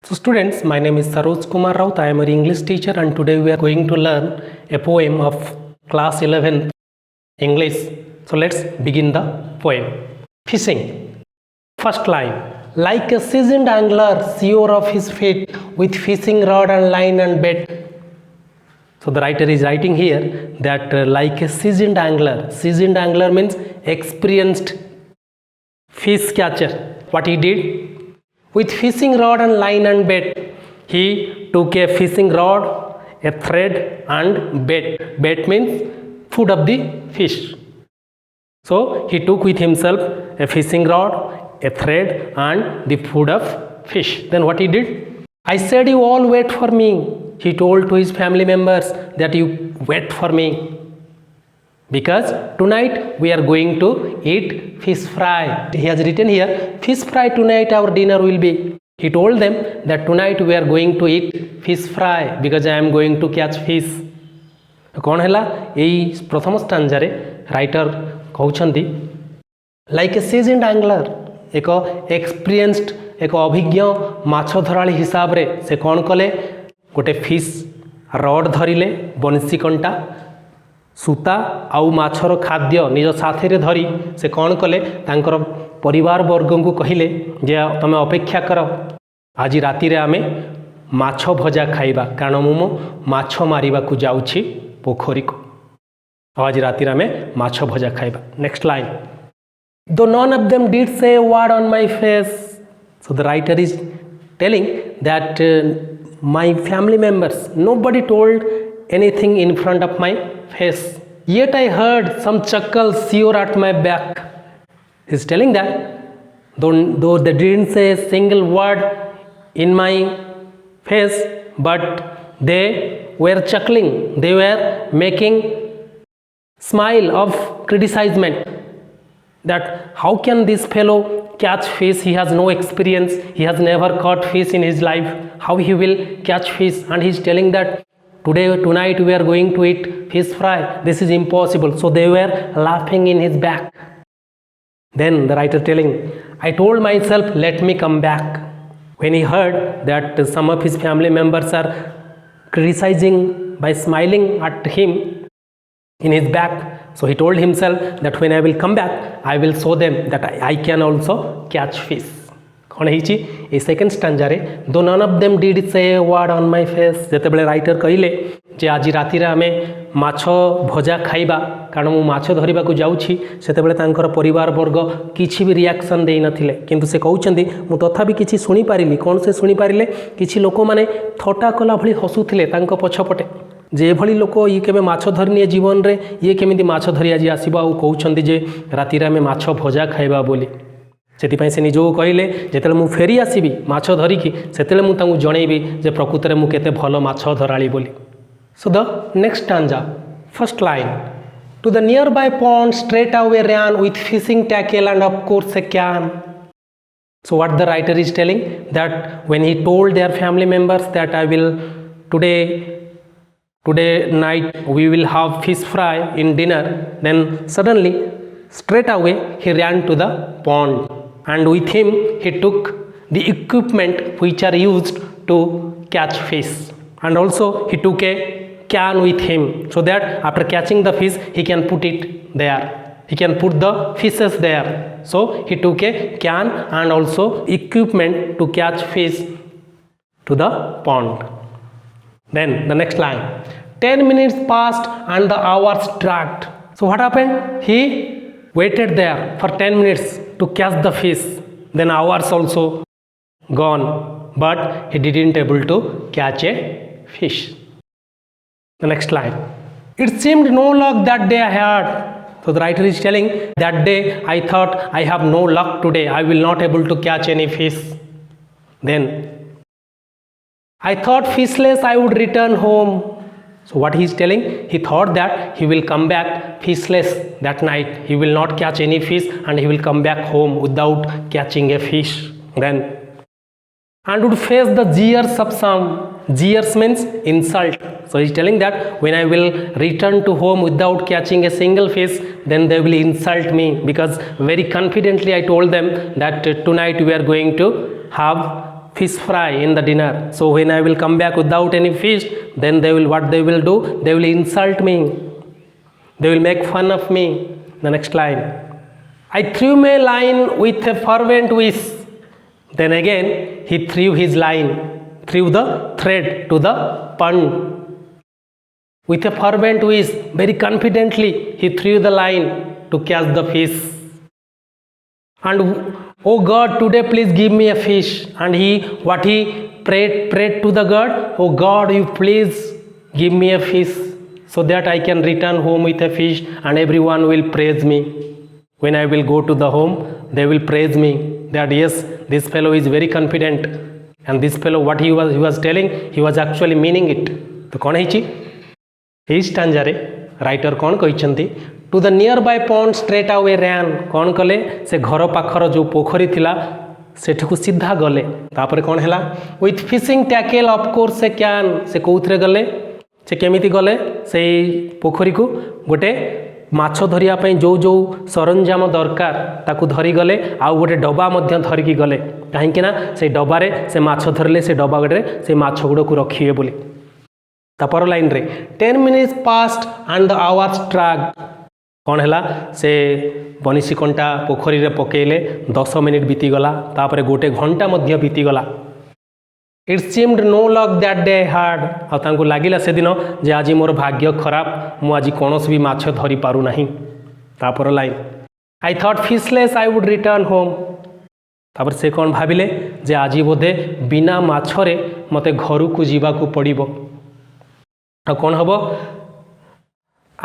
So students, my name is Saroj Kumar Raut. I am an English teacher and today we are going to learn a poem of class 11 English. So let's begin the poem. Fishing. First line. Like a seasoned angler, sure of his fate, with fishing rod and line and bait. So the writer is writing here that like a seasoned angler means experienced fish catcher. What he did? With fishing rod and line and bait, he took a fishing rod, a thread and bait. Bait means food of the fish. So he took with himself a fishing rod, a thread and the food of fish. Then what he did? I said you all wait for me. He told to his family members that you wait for me. Because tonight we are going to eat fish fry. He has written here, fish fry tonight our dinner will be. He told them that tonight we are going to eat fish fry because I am going to catch fish. कौन हैला एई प्रथम stanza रे writer कहउछंती like a seasoned angler एक experienced एक अभिज्ञ माछ धराळी हिसाब रे से कौन कले गोटे फिश रड धरिले बंसी कंटा सूता आउ माछर खाद्य निज साथी रे धरी से कौन कले तांकर परिवार वर्ग को कहिले जे तमे अपेक्षा कर आज राति रे आमे माछ भजा खाइबा कारण मु माछ मारिबा को जाउछि पोखरी को आज राति रे आमे माछ भजा खाइबा. Next line. Though none of them did say a word on my face. So the writer is telling that my family members, nobody told anything in front of my face. Yet I heard some chuckles sure at my back. He's telling that though they didn't say a single word in my face, but they were chuckling. They were making smile of criticizement. That how can this fellow catch fish? He has no experience. He has never caught fish in his life. How he will catch fish? And he's telling that tonight we are going to eat fish fry. This is impossible. So they were laughing in his back. Then the writer telling, I told myself, let me come back. When he heard that some of his family members are criticizing by smiling at him in his back, so he told himself that when I will come back, I will show them that I can also catch fish. कौन है ये second stanza रे दो none of them did से word on my face जेते बेले writer कहिले जे आज राति रे आमे माछ भजा खाइबा कारण मु माछ धरिबा को जाउछि सेते बेले तांकर परिवार वर्ग किछि भी रिएक्शन देई नथिले किंतु से कहउचंदी मु तथापि किछि सुनी पारिली. कोन से सुनी पारिले किछि लोक माने थटा कला भली हसुथिले तांको पछपटे जे भली लोक ये केबे माछ धरनी जीवन रे ये केमिति माछ धरि आज आसीबा आ कहउचंदी जे राति रे आमे माछ भजा खाइबा बोली. से से निजो कहले जेतेले मु फेरी आसीबी माछ धरिकी सेतेले मु तांगु जणेबी जे प्रकृतरे मु केते भलो माछ धराली बोली. So the next stanza. First line. To the nearby pond straight away ran with fishing tackle and of course a can. So what the writer is telling that when he told their family members that I will today night we will have fish fry in dinner, then suddenly straight away he ran to the pond. And with him he took the equipment which are used to catch fish, and also he took a can with him so that after catching the fish he can put it there, he can put the fishes there. So he took a can and also equipment to catch fish to the pond. Then the next line. 10 minutes passed and the hours dragged. So what happened? He waited there for 10 minutes to catch the fish. Then hours also gone, but he didn't able to catch a fish. The next line. It seemed no luck that day I had. So the writer is telling that day I thought I have no luck today. I will not able to catch any fish. Then I thought fishless I would return home. So what he is telling, he thought that he will come back fishless that night. He will not catch any fish and he will come back home without catching a fish. Then and would face the jeers of some. Jeers means insult. So he is telling that when I will return to home without catching a single fish, then they will insult me because very confidently I told them that tonight we are going to have fish fry in the dinner. So when I will come back without any fish, then they will, what they will do? They will insult me. They will make fun of me. The next line. I threw my line with a fervent wish. Then again he threw his line, threw the thread to the pond. With a fervent wish, very confidently he threw the line to catch the fish. And oh God, today please give me a fish. And he prayed to the God, oh God, you please give me a fish so that I can return home with a fish and everyone will praise me. When I will go to the home, they will praise me that yes, this fellow is very confident. And this fellow, what he was telling, he was actually meaning it. तो कौन है ଏଇ ଷ୍ଟାଞ୍ଜାରେ writer କ'ଣ କହିଛନ୍ତି? To the near Bai ପଣ୍ଡ straight away ran, କ'ଣ କଲେ? ସେ ଘର ପାଖର ଯେଉଁ ପୋଖରୀ ଥିଲା ସେଠିକୁ ସିଧା ଗଲେ। ତାପରେ କ'ଣ ହେଲା? ୱିଥ୍ ଫିସିଂ ଟ୍ୟାକେଲ୍ ଅଫକୋର୍ସ ସେ କ୍ୟାନ୍, ସେ କେଉଁଥିରେ ଗଲେ? ସେ କେମିତି ଗଲେ? ସେଇ ପୋଖରୀକୁ ଗୋଟେ ମାଛ ଧରିବା ପାଇଁ ଯେଉଁ ସରଞ୍ଜାମ ଦରକାର ତାକୁ ଧରିଗଲେ, ଆଉ ଗୋଟେ ଡବା ମଧ୍ୟ ଧରିକି ଗଲେ। କାହିଁକି ନା ସେଇ ଡବାରେ ସେ ମାଛ ଧରିଲେ ସେ ଡବାରେ ସେ ମାଛ ଗୁଡ଼ାକୁ ରଖିବେ ବୋଲି। ତାପର ଲାଇନ୍ରେ 10 minutes passed and the hours dragged, କ'ଣ ହେଲା? ସେ ବନିଶୀ କଣ୍ଟା ପୋଖରୀରେ ପକେଇଲେ, 10 ମିନିଟ୍ ବିତିଗଲା, ତାପରେ ଗୋଟେ ଘଣ୍ଟା ମଧ୍ୟ ବିତିଗଲା। It seemed no luck that day hard, ଆଉ ତାଙ୍କୁ ଲାଗିଲା ସେଦିନ ଯେ ଆଜି ମୋର ଭାଗ୍ୟ ଖରାପ, ମୁଁ ଆଜି କୌଣସି ବି ମାଛ ଧରିପାରୁନାହିଁ। ତାପର line, I thought fishless I would return home, ତାପରେ ସେ କ'ଣ ଭାବିଲେ ଯେ ଆଜି ବୋଧେ ବିନା ମାଛରେ ମୋତେ ଘରକୁ ଯିବାକୁ ପଡ଼ିବ। ଆଉ କ'ଣ ହେବ?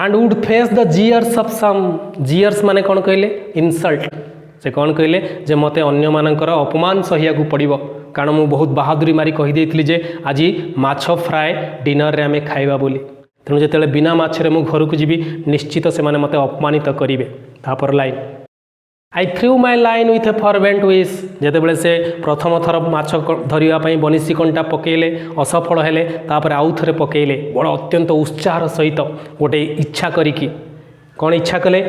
And would face the jeers of some, jeers ମାନେ କ'ଣ କହିଲେ? ଇନସଲ୍ଟ। ସେ କ'ଣ କହିଲେ ଯେ ମୋତେ ଅନ୍ୟମାନଙ୍କର ଅପମାନ ସହିବାକୁ ପଡ଼ିବ, କାରଣ ମୁଁ ବହୁତ ବାହାଦୁରୀ ମାରି କହିଦେଇଥିଲି ଯେ ଆଜି ମାଛ ଫ୍ରାଏ ଡିନରରେ ଆମେ ଖାଇବା ବୋଲି। ତେଣୁ ଯେତେବେଳେ ବିନା ମାଛରେ ମୁଁ ଘରକୁ ଯିବି ନିଶ୍ଚିତ ସେମାନେ ମୋତେ ଅପମାନିତ କରିବେ। ତାପର line, I threw my line with a fervent wish, ଯେତେବେଳେ ସେ ପ୍ରଥମ ଥର ମାଛ ଧରିବା ପାଇଁ ବନିଶୀ କଣ୍ଟା ପକେଇଲେ, ଅସଫଳ ହେଲେ, ତାପରେ ଆଉ ଥରେ ପକେଇଲେ ବଡ଼ ଅତ୍ୟନ୍ତ ଉତ୍ସାହର ସହିତ ଗୋଟେ ଇଚ୍ଛା କରିକି। କ'ଣ ଇଚ୍ଛା କଲେ?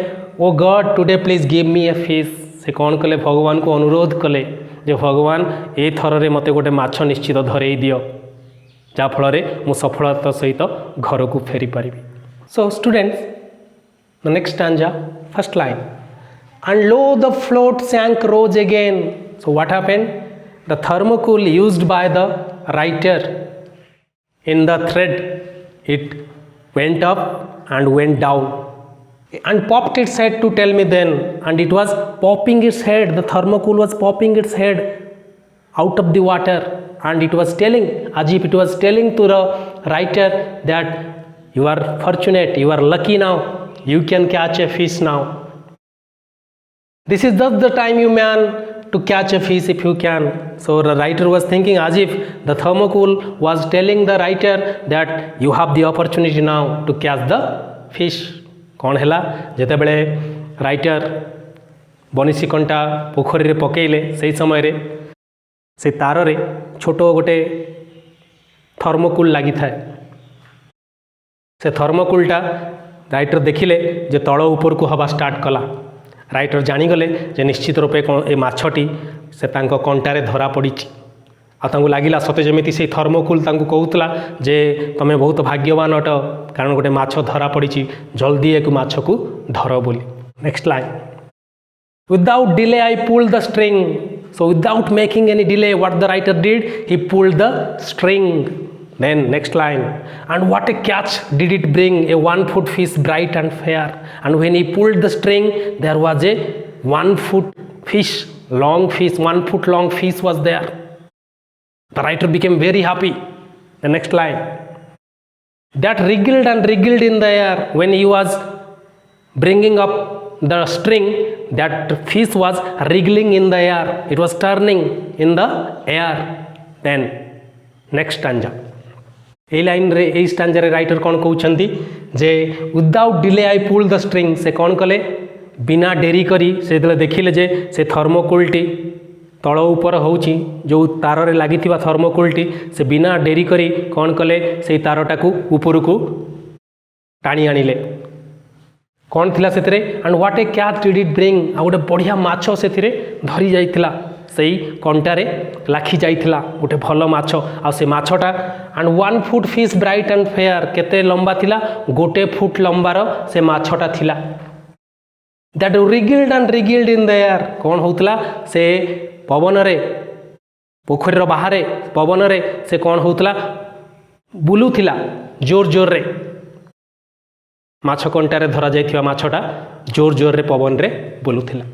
ଓ ଗଡ୍ ଟୁଡେ ପ୍ଲିଜ୍ ଗିଭ୍ ମି ଏ ଫିସ୍, ସେ କ'ଣ କଲେ? ଭଗବାନଙ୍କୁ ଅନୁରୋଧ କଲେ ଯେ ଭଗବାନ ଏ ଥରରେ ମୋତେ ଗୋଟେ ମାଛ ନିଶ୍ଚିତ ଧରେଇ ଦିଅ, ଯାହାଫଳରେ ମୁଁ ସଫଳତା ସହିତ ଘରକୁ ଫେରିପାରିବି। So students, the next stanza, first line, and lo the float sank rose again. So what happened? The thermocol used by the writer in the thread, it went up and went down and popped its head to tell me then, and it was popping its head, the thermocol was popping its head out of the water, and it was telling, as if it was telling to the writer that you are fortunate, you are lucky now, you can catch a fish now. This is just the time, you man, to catch a fish if you can. So the writer was thinking as if the thermocol was telling the writer that you have the opportunity now to catch the fish. କ'ଣ ହେଲା? ଯେତେବେଳେ writer ବନିଶୀ କଣ୍ଟା ପୋଖରୀରେ ପକେଇଲେ ସେହି ସମୟରେ ସେ ତାରରେ ଛୋଟ ଗୋଟେ ଥର୍ମୋକୁଲ ଲାଗିଥାଏ। ସେ ଥର୍ମୋକୁଲଟା ରାଇଟର ଦେଖିଲେ ଯେ ତଳ ଉପରକୁ ହେବା ଷ୍ଟାର୍ଟ କଲା। ରାଇଟର ଜାଣିଗଲେ ଯେ ନିଶ୍ଚିତ ରୂପେ ଏ ମାଛଟି ସେ ତାଙ୍କ କଣ୍ଟାରେ ଧରା ପଡ଼ିଛି। ଆଉ ତାଙ୍କୁ ଲାଗିଲା ସତେ ଯେମିତି ସେଇ ଥର୍ମୋକୁଲ ତାଙ୍କୁ କହୁଥିଲା ଯେ ତୁମେ ବହୁତ ଭାଗ୍ୟବାନ ଅଟ, କାରଣ ଗୋଟେ ମାଛ ଧରା ପଡ଼ିଛି, ଜଲ୍ଦି ଏକ ମାଛକୁ ଧର ବୋଲି। Next line, without delay I pulled the string. So without making any delay, what the writer did, he pulled the string. Then next line, and what a catch did it bring, a 1-foot fish bright and fair. And when he pulled the string, there was a 1-foot fish, long fish, 1-foot long fish was there. The writer became very happy. The next line, that wriggled and wriggled in the air. When he was bringing up the string, that fish was wriggling in the air, it was turning in the air. Then next stanza, এই লাইନରେ এই ଷ୍ଟାଞ୍ଜାରେ writer କ'ଣ କହୁଛନ୍ତି ଯେ without delay I pool the string. ସେ କ'ଣ କଲେ? ବିନା ଡେରି କରି ସେ ଯେତେବେଳେ ଦେଖିଲେ ଯେ ସେ ଥର୍ମୋକୁଲଟି ତଳ ଉପର ହେଉଛି, ଯେଉଁ ତାରରେ ଲାଗିଥିବା ଥର୍ମୋକୁଲଟି, ସେ ବିନା ଡେରି କରି କ'ଣ କଲେ? ସେଇ ତାରଟାକୁ ଉପରକୁ ଟାଣି ଆଣିଲେ। କ'ଣ ଥିଲା ସେଥିରେ? And what a catch did it bring, ଆଉ ଗୋଟେ ବଢ଼ିଆ ମାଛ ସେଥିରେ ଧରି ଯାଇଥିଲା से कंटारे लाखी जाइथिला गोटे भल माछ आ से माछटा and 1 foot fish bright and fair केते लंबा थिला 1 फुट लंबार से माछटा थिला that wriggled in the air कौन होतला से पवन रे पोखरीर बाहर पवन रे से कौन होतला बुलुथिला जोर जोर रे माछ कंटारे धरा जाइथिबा माछटा जोर जोर रे पवन रे बुलुथिला.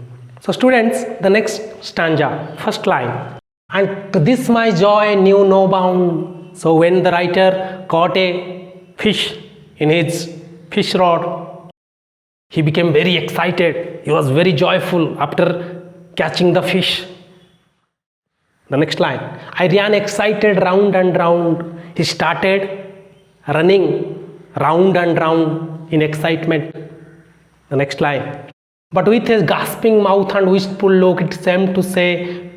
So students, the next stanza, first line, and to this my joy knew no bound. So when the writer caught a fish in his fish rod, he became very excited. He was very joyful after catching the fish. The next line, I ran excited round and round. He started running round and round in excitement. The next line, but with his gasping mouth and wistful look, it seemed to say,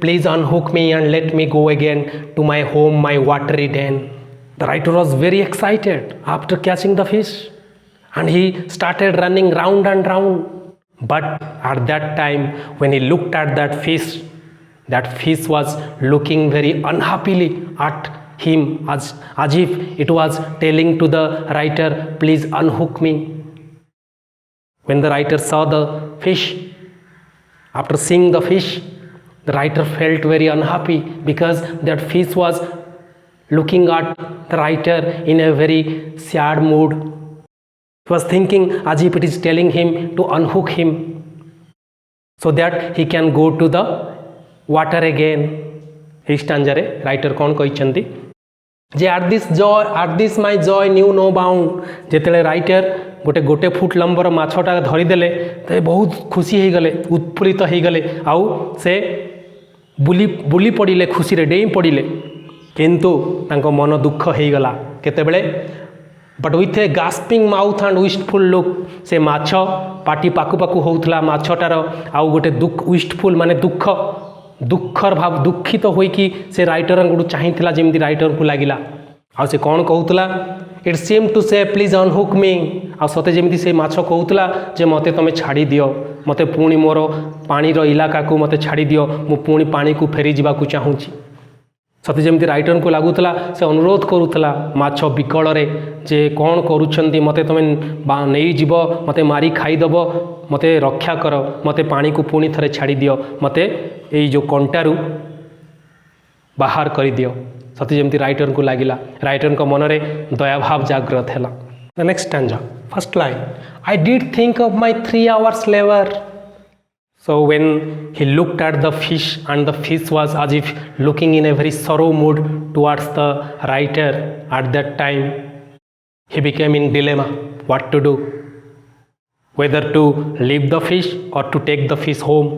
please unhook me and let me go again to my home, my watery den. The writer was very excited after catching the fish and he started running round and round. But at that time, when he looked at that fish was looking very unhappily at him as if it was telling to the writer, please unhook me. When the writer saw the fish, after seeing the fish, the writer felt very unhappy because that fish was looking at the writer in a very sad mood. He was thinking as if it is telling him to unhook him so that he can go to the water again. This stanza re writer kon कहचंती जे at this my joy knew no bound. जेतेले writer गोटे foot लंबर माछटा धरीदेले तो बहुत खुशी हो गले उत्फुल्लित हो गले आउ से बुली पड़े खुशी रे डेई पड़े किंतु तांको मन दुख हो गला केतेबेले but with a gasping mouth and wistful look से माछ पाटी पाकु पाकु होउथला माछटार आउ गोटे विस्टफुल माने दुखर भाव दुखित होइकी से राइटर गुड चाहिथिला जेमती राइटर को लागिला आ से कौन कहूला इट सीम टू से प्लीज अनहुक मी आ सते जेमती से माछ कहूला जे मते तमे छाड़ी दियो मते पुणी मोर पानीर इलाका को मते छाड़ी दियो मु पुणी पानी को फेरी जीवा को चाहूची सते जेमती राइटर को लागुतला से अनुरोध करूथला माछ बिकल रे जे कौन करूछंती मते तमे नहीं जीव मते मारी खाई दबो मते रक्षा कर मते पानी को पुणी थरे छाड़ी दियो मते एई जो कंटारू बाहर कर दियो सती जमती राइटर को लगिला राइटर को मन रे दया भाव जागृत है. The next stanza first line I did think of my 3 hours labor. So when he looked at the fish and the fish was as if looking in a very sorrow mood towards the writer, at that time he became in dilemma what to do, whether to leave the fish or to take the fish home.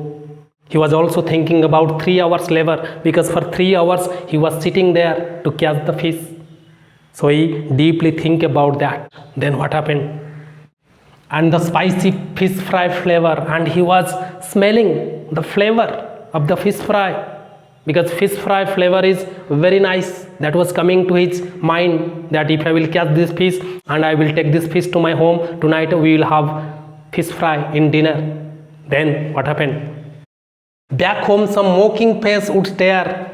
He was also thinking about 3 hours labor because for 3 hours he was sitting there to catch the fish. So he deeply think about that. Then what happened? And the spicy fish fry flavor, and he was smelling the flavor of the fish fry because fish fry flavor is very nice. That was coming to his mind that if I will catch this fish and I will take this fish to my home, tonight we will have fish fry in dinner. Then what happened? Back home some mocking face would stare.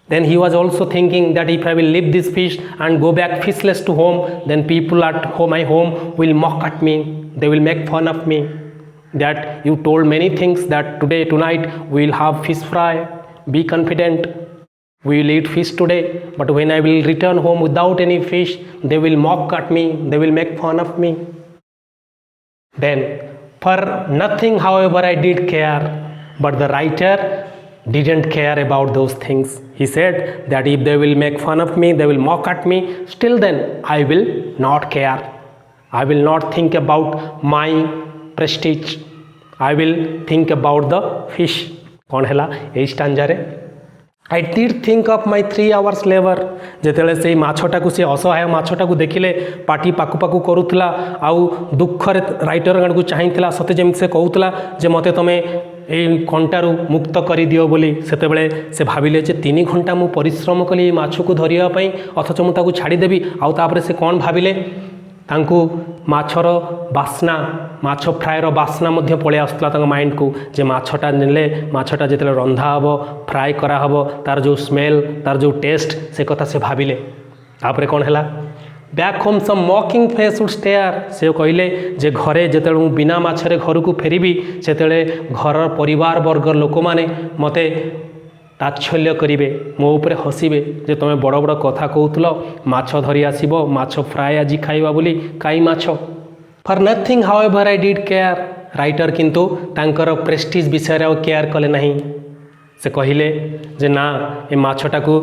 Then he was also thinking that if I will leave this fish and go back fishless to home, then people at my home will mock at me. They will make fun of me. That you told many things that tonight we will have fish fry. Be confident. We will eat fish today. But when I will return home without any fish, they will mock at me. They will make fun of me. Then for nothing, however, I did care. But the writer didn't care about those things. He said that if they will make fun of me, they will mock at me, still then I will not care. I will not think about my prestige. I will think about the fish. कौन है यही stanza रे I did think of my 3 hours labor. जेतेले से माछटा को से असहाय माछटा को देखिले पाटी पाकु पाकु करूथला आउ दुख रे राइटर गण को चाहिथिला सते जेम से कहूतला जे मते तमे ए कंटारू मुक्त करी दियो बोली सेतेबेले से भाबिले जे 3 घंटा मु परिश्रम कली माछ को धरिया पई अथच मु ताकू छाडी देबी आउ तापरे से कोन भाबिले तांकु माछर बास्ना माछ फ्रायर बास्ना मध्य पड़े आसला तांको माइंड को जे माछटा नेले माछटा जेते रंधा हबो फ्राए करा हबो तार जो स्मेल तार जो टेस्ट से कथा से भाविले तापरे कौन हैला back home some mocking face would stare से कहले जे घरे जेते बिना माछरे घर को फेरिबी सेते घर परिवार वर्ग लोक माने मते ताच्छल्य करिवे मो उपरे हसिबे जे तुम बड़ बड़ कथा कहूल माछ धरी आसब माछ फ्राए आज खाइबा बोली काई माछ for nothing how ever I did care writer किंतु तांकर प्रेस्टीज विषय आउ केयर कले नहीं से कहले जे ना ए माछटा को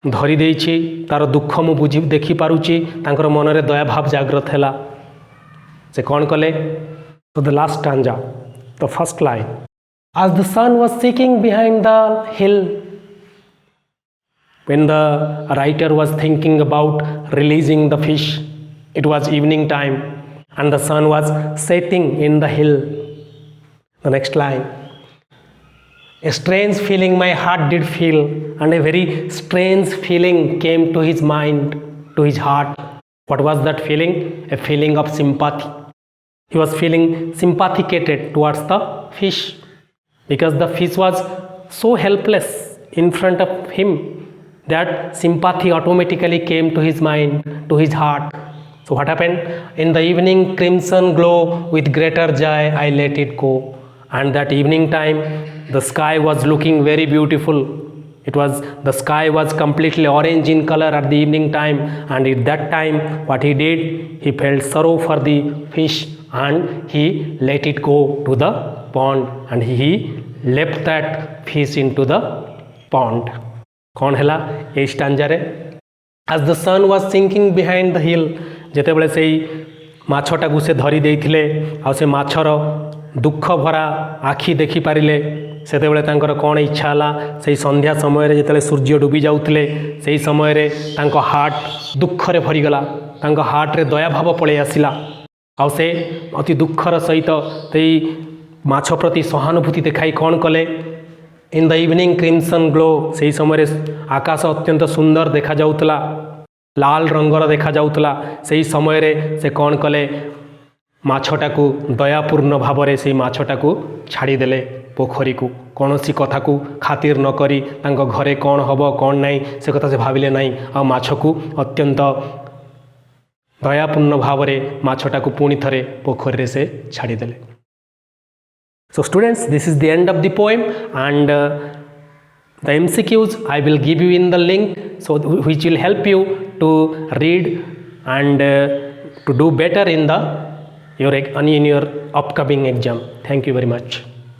धरी देइछि तार दुख मु बुझी देखि पारुछि तांकर मन रे दया भाव जागृत हैला से कौन कले तो the last stanza the first line As the sun was sinking behind the hill, when the writer was thinking about releasing the fish, it was evening time and the sun was setting in the hill. The next line, a strange feeling my heart did feel, and a very strange feeling came to his mind, to his heart. What was that feeling? A feeling of sympathy. He was feeling sympathetic towards the fish. Because the fish was so helpless in front of him that sympathy automatically came to his mind, to his heart. So what happened? In the evening crimson glow with greater joy I let it go. And that evening time the sky was looking very beautiful. The sky was completely orange in color at the evening time, and at that time what he did, he felt sorrow for the fish and he let it go to the pond and he left that fish into the pond. कौन हैला ए stanza रे as the sun was sinking behind the hill जेते बेले सेई माछटा को से धरी देइथिले आ से माछर दुख भरा आखि देखि पारिले सेते बेले तांकर कोन इच्छा हला सेई संध्या समय रे जेते सूर्य डूबी जाउथिले सेई समय रे तांको हार्ट दुख रे भरी गला तांको हार्ट रे दया भाव पळे आसिला आ से अति दुखर सहित तेई माछ प्रति सहानुभूति देखाई कौन कले in the evening crimson glow से समय आकाश अत्यंत सुंदर देखा जाउतला लाल रंगर देखा जाउतला से समय रे से कौन कले माछटा को दयापूर्ण भाव रे से माछटा को छाड़ी देले पोखरी को कौनसी कथा को खातिर न करी तांको घरे कौन हबो कौन नहीं से कथा से भाविले नहीं आ माछ को अत्यंत दयापूर्ण भाव रे माछटा को पुणी थरे पोखरी रे से छाड़ी देले. So students, this is the end of the poem, and the MCQs I will give you in the link, so which will help you to read and to do better in your upcoming exam. Thank you very much.